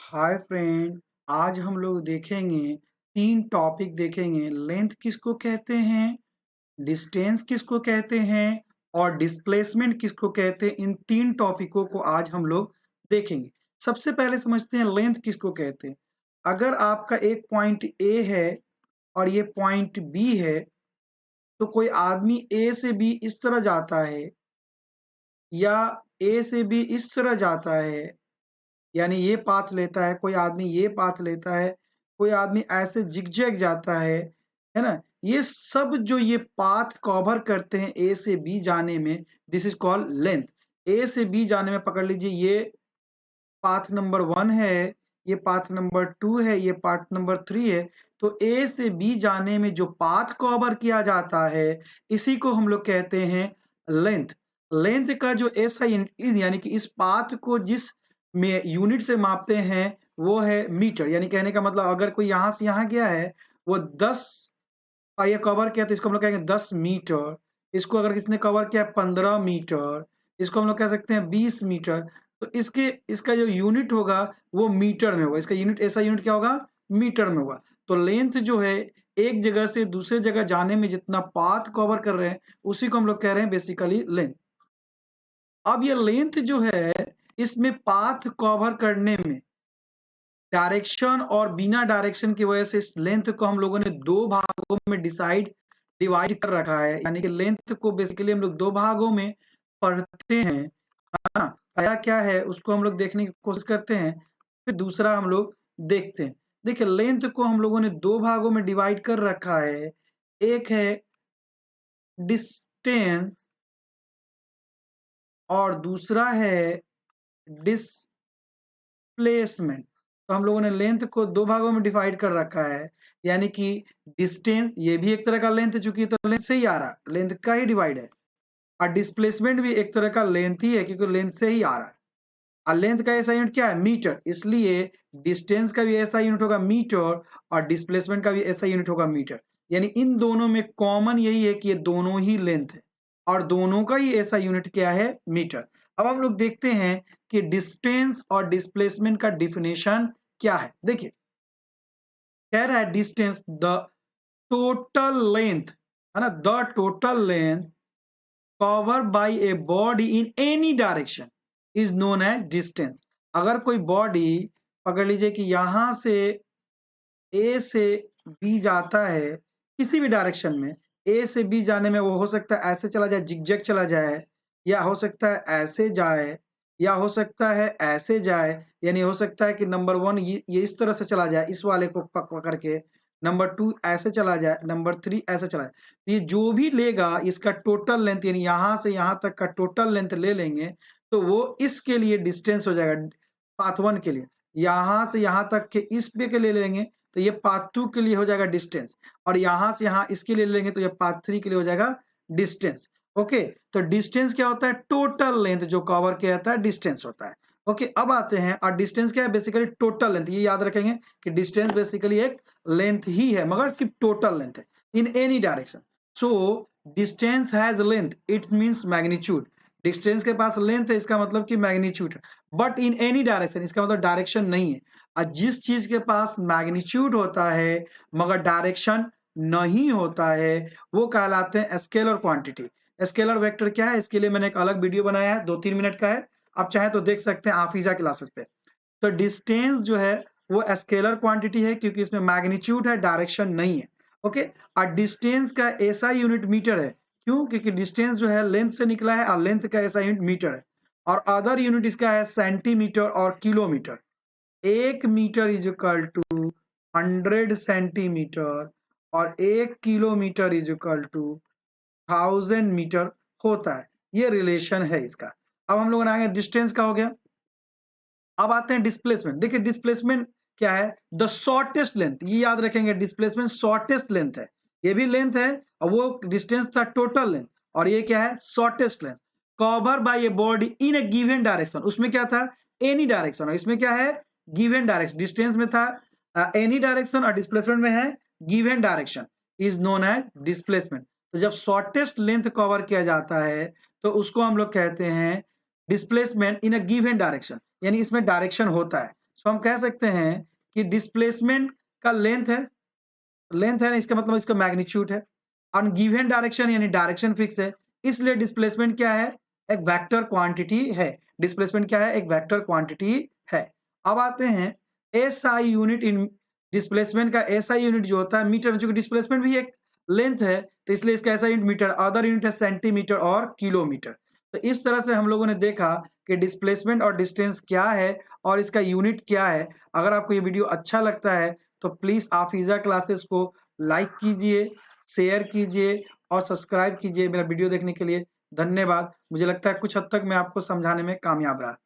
Hi friend. आज हम लोग देखेंगे तीन टॉपिक देखेंगे। लेंथ किसको कहते हैं, डिस्टेंस किसको कहते हैं और डिस्प्लेसमेंट किसको कहते हैं। इन तीन टॉपिकों को आज हम लोग देखेंगे। सबसे पहले समझते हैं लेंथ किसको कहते हैं। अगर आपका एक पॉइंट ए है और ये पॉइंट बी है, तो कोई आदमी ए से बी इस तरह जाता है या ए से बी इस तरह जाता है, यानी ये पाथ लेता है, कोई आदमी ये पाथ लेता है, कोई आदमी ऐसे जिगजैग जाता है ना। ये सब जो ये पाथ कवर करते हैं ए से बी जाने में, दिस इज कॉल्ड लेंथ। ए से बी जाने में पकड़ लीजिए ये पाथ नंबर 1 है, ये पाथ नंबर 2 है, ये पाथ नंबर 3 है। तो ए से बी जाने में जो पाथ कवर किया जाता है, इसी को हम लोग कहते हैं लेंथ। लेंथ का जो ऐसा यानी कि इस पाथ को जिस में यूनिट से मापते हैं वो है मीटर। यानी कहने का मतलब अगर कोई यहाँ से यहाँ गया है, वो 10 का ये कवर किया तो इसको हम लोग कहेंगे 10 मीटर। इसको अगर किसने कवर किया है 15 मीटर, इसको हम लोग कह सकते हैं 20 मीटर। तो इसका जो यूनिट होगा वो मीटर में होगा। इसका यूनिट ऐसा यूनिट क्या होगा, मीटर में होगा। तो लेंथ जो है एक जगह से दूसरे जगह जाने में जितना पाथ कवर कर रहे हैं, उसी को हम लोग कह रहे हैं बेसिकली लेंथ। अब ये लेंथ जो है, इसमें पाथ कवर करने में डायरेक्शन और बिना डायरेक्शन की वजह से इस लेंथ को हम लोगों ने दो भागों में डिवाइड कर रखा है। यानी कि लेंथ को बेसिकली हम लोग दो भागों में पढ़ते हैं, है ना। पहला क्या है उसको हम लोग देखने की कोशिश करते हैं, फिर दूसरा हम लोग देखते हैं। देखिए लेंथ को हम लोगों ने दो भागों में डिवाइड कर रखा है। एक है डिस्टेंस और दूसरा है डिस्प्लेसमेंट। तो हम लोगों ने लेंथ को दो भागों में डिवाइड कर रखा है। यानी कि डिस्टेंस ये भी एक तरह का लेंथ है, चूंकि तो लेंथ से ही आ रहा है, लेंथ का ही डिवाइड है। और डिस्प्लेसमेंट भी एक तरह का लेंथ ही है, क्योंकि लेंथ से ही आ रहा है। और लेंथ का ऐसा यूनिट क्या है, मीटर। इसलिए डिस्टेंस का भी ऐसा यूनिट होगा मीटर और डिस्प्लेसमेंट का भी ऐसा यूनिट होगा मीटर। यानी इन दोनों में कॉमन यही है कि ये दोनों ही लेंथ है और दोनों का ही ऐसा यूनिट क्या है, मीटर। अब हम लोग देखते हैं कि डिस्टेंस और डिस्प्लेसमेंट का डिफिनेशन क्या है। देखिए कह रहा है डिस्टेंस द टोटल लेंथ, है ना, the total length cover by a body in any direction is known as distance. अगर कोई बॉडी पकड़ लीजिए कि यहां से ए से बी जाता है किसी भी डायरेक्शन में, ए से बी जाने में वो हो सकता है ऐसे चला जाए, जिगजैग चला जाए, या हो सकता है ऐसे जाए, या हो सकता है ऐसे जाए। यानी हो सकता है कि नंबर 1 ये इस तरह से चला जाए, इस वाले को पकड़ के, नंबर 2 ऐसे चला जाए, नंबर 3 ऐसे चला जाए। ये जो भी लेगा इसका टोटल लेंथ, यानी यहां से यहां तक का टोटल लेंथ ले लेंगे, तो वो इसके लिए डिस्टेंस हो जाएगा। पाथ 1 के लिए यहां से यहां तक के इस पे के ले लेंगे तो ये पाथ 2 के लिए हो जाएगा डिस्टेंस, और यहां से यहां इसके लिए लेंगे तो ये पाथ 3 के लिए हो जाएगा डिस्टेंस। ओके, तो डिस्टेंस क्या होता है, टोटल लेंथ जो कवर किया जाता है डिस्टेंस होता है। ओके, अब आते हैं, और डिस्टेंस क्या है, बेसिकली टोटल लेंथ। ये याद रखेंगे कि डिस्टेंस बेसिकली एक लेंथ ही है, मगर सिर्फ टोटल लेंथ है इन any direction. So distance has length, it means magnitude. Distance के पास लेंथ है, इसका मतलब कि मैग्नीट्यूड है। बट इन एनी डायरेक्शन, इसका मतलब डायरेक्शन नहीं है। और जिस चीज के पास मैग्नीट्यूड होता है मगर डायरेक्शन नहीं होता है, वो कहलाते हैं स्केलर क्वांटिटी। स्केलर वेक्टर क्या है, इसके लिए मैंने एक अलग वीडियो बनाया है, 2-3 मिनट का है, आप चाहे तो देख सकते हैं आफीजा क्लासेस पे। तो डिस्टेंस जो है वो स्केलर क्वांटिटी है, क्योंकि इसमें मैग्नीट्यूड है, डायरेक्शन नहीं है। ओके, और डिस्टेंस का ऐसा यूनिट मीटर है। क्यों, क्योंकि डिस्टेंस जो है लेंथ से निकला है और लेंथ का ऐसा यूनिट मीटर है। और अदर यूनिट इसका है सेंटीमीटर और kilometre. 1 metre is equal to 100 centimetre और 1 kilometre is equal to 1000 metre होता है। ये रिलेशन है इसका। अब हम लोग आगे डिस्टेंस का हो गया। अब आते हैं डिस्प्लेसमेंट। देखिए डिस्प्लेसमेंट क्या है, द शॉर्टेस्ट लेंथ। ये याद रखेंगे, डिस्प्लेसमेंट शॉर्टेस्ट लेंथ है। ये भी लेंथ है और वो डिस्टेंस था टोटल लेंथ, और ये क्या है, shortest length cover by a body in A given direction. उसमें क्या था, एनी डायरेक्शन, और इसमें क्या है, गिवन डायरेक्शन। डिस्टेंस में था एनी डायरेक्शन और डिस्प्लेसमेंट में है given direction, is known as displacement. तो जब शॉर्टेस्ट लेंथ कवर किया जाता है तो उसको हम लोग कहते हैं displacement in a given direction, यानी इसमें डायरेक्शन होता है। सो हम कह सकते हैं कि डिस्प्लेसमेंट का लेंथ है ना, इसका मतलब इसका मैग्नीट्यूड है। ऑन गिवन डायरेक्शन यानी डायरेक्शन फिक्स है, इसलिए डिस्प्लेसमेंट क्या है? एक वेक्टर क्वांटिटी है। डिस्प्लेसमेंट क्या है? एक वेक्टर क्वांटिटी है। अब आते हैं एसआई यूनिट इन डिस्प्लेसमेंट का एसआई यूनिट जो होता है मीटर में, चूंकि डिस्प्लेसमेंट भी एक लेंथ है तो इसलिए इसका SI unit metre, other unit है सेंटीमीटर और किलोमीटर। तो इस तरह से हम लोगों ने देखा कि डिस्प्लेसमेंट और डिस्टेंस क्या है और इसका यूनिट क्या है। अगर आपको ये वीडियो अच्छा लगता है तो प्लीज़ आप फिज़ा क्लासेस को लाइक कीजिए, शेयर कीजिए और सब्सक्राइब कीजिए। मेरा वीडियो देखने के लिए धन्यवाद। मुझे लगता है कुछ हद तक मैं आपको समझाने में कामयाब रहा।